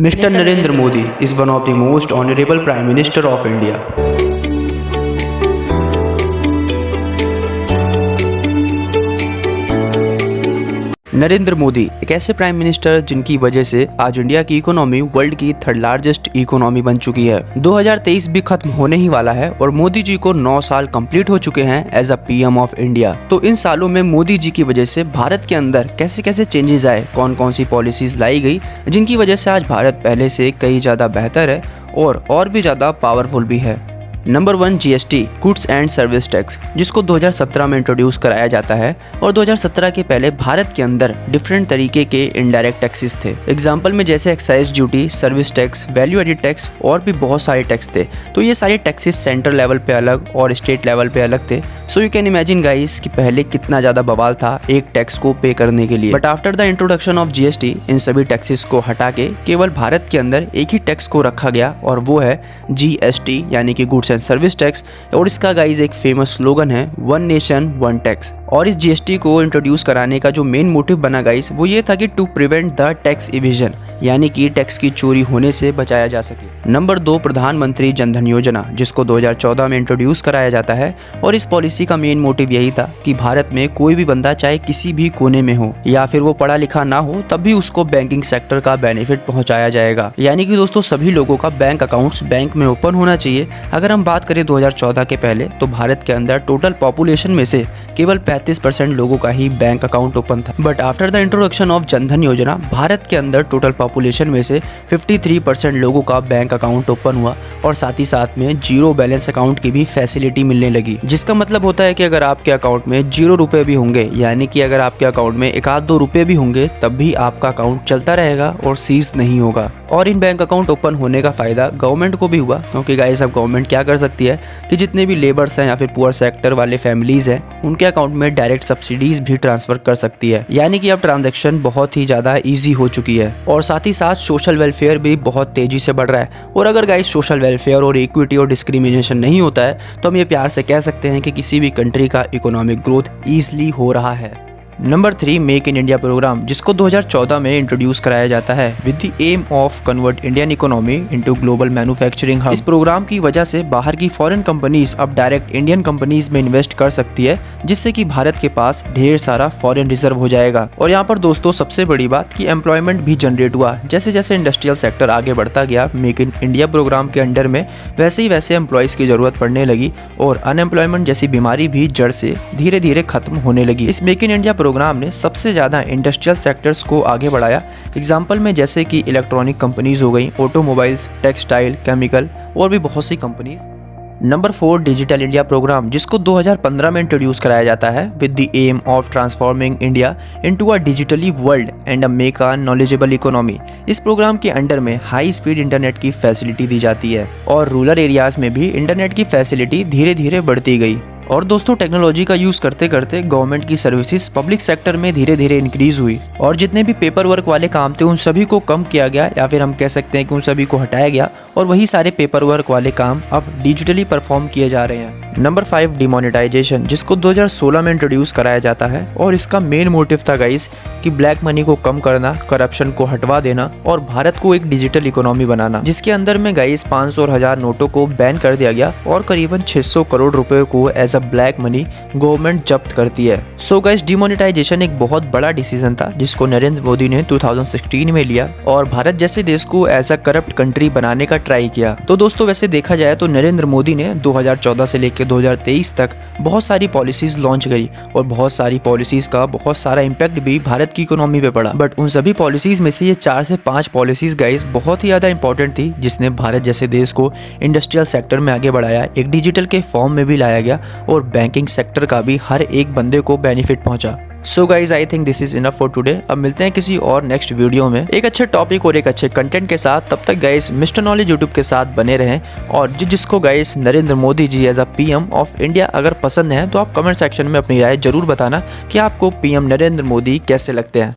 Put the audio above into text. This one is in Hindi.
Mr. Narendra Modi is one of the most honorable Prime Minister of India. Narendra Modi एक ऐसे प्राइम मिनिस्टर जिनकी वजह से आज इंडिया की इकोनॉमी वर्ल्ड की थर्ड लार्जेस्ट इकोनॉमी बन चुकी है। 2023 भी खत्म होने ही वाला है और मोदी जी को 9 साल कंप्लीट हो चुके हैं as a PM of India. तो इन सालों में मोदी जी की वजह से भारत के अंदर कैसे कैसे चेंजेस आए, कौन कौन सी पॉलिसीज लाई गई जिनकी वजह से आज भारत पहले से कई ज्यादा बेहतर है और भी ज्यादा पावरफुल भी है। Number 1 GST goods and service tax, जिसको 2017 में इंट्रोड्यूस कराया जाता है और 2017 के पहले भारत के अंदर डिफरेंट तरीके के इनडायरेक्ट टैक्सेस थे। एग्जांपल में जैसे excise duty, service tax, value added tax और भी बहुत सारे टैक्स थे। तो ये सारे टैक्सेस सेंट्रल लेवल पे अलग और स्टेट लेवल पे अलग थे। So you can imagine guys कि पहले कितना ज्यादा बवाल था एक टैक्स को पे करने के लिए। But after the introduction of GST in सभी टैक्सेस को हटा के केवल भारत के अंदर एक ही टैक्स को रखा गया और वो है जीएसटी यानी कि गुड्स एंड सर्विस टैक्स। और इसका गाइस एक फेमस स्लोगन है वन नेशन वन टैक्स। और इस जीएसटी को इंट्रोड्यूस कराने का जो मेन मोटिव बना गाइस वो ये था कि to prevent the tax evasion, यानी कि टैक्स की चोरी होने से बचाया जा सके। नंबर 2 प्रधानमंत्री जनधन योजना, जिसको 2014 में इंट्रोड्यूस कराया जाता है और इस पॉलिसी का मेन मोटिव यही था कि भारत में कोई भी बंदा चाहे किसी भी कोने में हो या फिर वो पढ़ा लिखा ना हो तब भी उसको बैंकिंग सेक्टर का बेनिफिट पहुंचाया जाएगा। यानी कि दोस्तों सभी लोगों का बैंक अकाउंट्स बैंक में ओपन होना चाहिए। अगर हम बात करें 2014 के पहले तो भारत के अंदर टोटल पॉपुलेशन में से केवल 35% लोगों का ही बैंक अकाउंट ओपन था। But after the introduction of Jan Dhan योजना भारत के अंदर टोटल पॉपुलेशन में से 53% लोगों का बैंक अकाउंट ओपन हुआ और साथ ही साथ में जीरो बैलेंस अकाउंट की भी फैसिलिटी मिलने लगी। जिसका मतलब होता है कि अगर आपके अकाउंट में 0 रुपए भी होंगे, यानी कि अगर आपके अकाउंट में 1-2 रुपए भी होंगे तब भी आपका अकाउंट चलता रहेगा और सीज नहीं होगा। और इन बैंक अकाउंट ओपन होने का फायदा गवर्नमेंट को भी हुआ, क्योंकि गाइस अब गवर्नमेंट क्या कर सकती है कि जितने भी लेबर्स हैं या फिर पुअर सेक्टर वाले फैमिलीज हैं उनके अकाउंट में डायरेक्ट सब्सिडीज भी ट्रांसफर कर सकती है। यानी कि अब ट्रांजैक्शन बहुत ही ज्यादा इजी हो चुकी है और साथ ही साथ सोशल वेलफेयर भी बहुत तेजी से बढ़ रहा है। और अगर गाइस सोशल वेलफेयर और इक्विटी और डिस्क्रिमिनेशन नहीं होता है तो हम ये प्यार से कह सकते हैं कि किसी भी कंट्री का इकोनॉमिक ग्रोथ ईजिली हो रहा है। Number 3 make in India program, जिसको 2014 में इंट्रोड्यूस कराया जाता है with the aim of convert Indian economy into global manufacturing hub. इस प्रोग्राम की वजह से बाहर की फॉरेन कंपनीज अब डायरेक्ट इंडियन कंपनीज में इन्वेस्ट कर सकती है, जिससे कि भारत के पास ढेर सारा फॉरेन रिजर्व हो जाएगा। और यहाँ पर दोस्तों सबसे बड़ी बात कि एम्प्लॉयमेंट भी जनरेट हुआ। जैसे जैसे इंडस्ट्रियल सेक्टर आगे बढ़ता गया मेक इन इंडिया प्रोग्राम के अंडर में वैसे ही वैसे एम्प्लॉयज की जरूरत पड़ने लगी और अनएम्प्लॉयमेंट जैसी बीमारी भी जड़ से धीरे धीरे खत्म होने लगी। इस मेक इन इंडिया प्रोग्राम ने सबसे ज्यादा इंडस्ट्रियल सेक्टर्स को आगे बढ़ाया। एग्जांपल में जैसे कि इलेक्ट्रॉनिक कंपनीज हो गई, ऑटोमोबाइल्स, टेक्सटाइल, केमिकल और भी बहुत सी companies. Number 4 digital India program, जिसको 2015 में इंट्रोड्यूस कराया जाता है with the aim of transforming India into a digitally world and a make a knowledgeable economy. इस प्रोग्राम के अंडर में हाई स्पीड इंटरनेट की फैसिलिटी दी जाती है और रूरल एरियाज में भी इंटरनेट की फैसिलिटी धीरे धीरे बढ़ती गई। और दोस्तों टेक्नोलॉजी का यूज करते करते गवर्नमेंट की सर्विसेज पब्लिक सेक्टर में धीरे धीरे इंक्रीज हुई और जितने भी पेपर वर्क वाले काम थे उन सभी को कम किया गया या फिर हम कह सकते हैं कि उन सभी को हटाया गया और वही सारे पेपर वर्क वाले काम अब डिजिटली परफॉर्म किए जा रहे हैं। नंबर 5 डिमोनेटाइजेशन, जिसको 2016 में इंट्रोड्यूस कराया जाता है और इसका मेन मोटिव था गाइस कि ब्लैक मनी को कम करना, करप्शन को हटवा देना और भारत को एक डिजिटल इकोनॉमी बनाना, जिसके अंदर में गाइस 500 और 1000 नोटों को बैन कर दिया गया और करीबन 600 करोड़ रुपए को as a black money government जब्त करती है। सो गाइस डिमोनेटाइजेशन एक बहुत बड़ा डिसीजन था जिसको नरेंद्र मोदी ने 2016 में लिया और भारत जैसे देश को एज अ करप्ट कंट्री बनाने का ट्राई किया। तो दोस्तों वैसे देखा जाए तो नरेंद्र मोदी ने 2014 से लेकर 2023 तक बहुत सारी पॉलिसीज लॉन्च करी और बहुत सारी पॉलिसीज का बहुत सारा इम्पैक्ट भी भारत की इकोनॉमी पे पड़ा। बट उन सभी पॉलिसीज में से ये 4 से 5 पॉलिसीज गाइस बहुत ही ज्यादा इंपॉर्टेंट थी जिसने भारत जैसे देश को इंडस्ट्रियल सेक्टर में आगे बढ़ाया, एक डिजिटल के फॉर्म में भी लाया गया और बैंकिंग सेक्टर का भी हर एक बंदे को बेनिफिट पहुंचा। So guys I think this is enough for today. अब मिलते हैं किसी और नेक्स्ट वीडियो में एक अच्छे टॉपिक और एक अच्छे कंटेंट के साथ। तब तक गाइज मिस्टर नॉलेज यूट्यूब के साथ बने रहें और जिसको guys Narendra Modi ji as a PM of India अगर पसंद है तो आप कमेंट सेक्शन में अपनी राय जरूर बताना कि आपको पीएम नरेंद्र मोदी कैसे लगते हैं।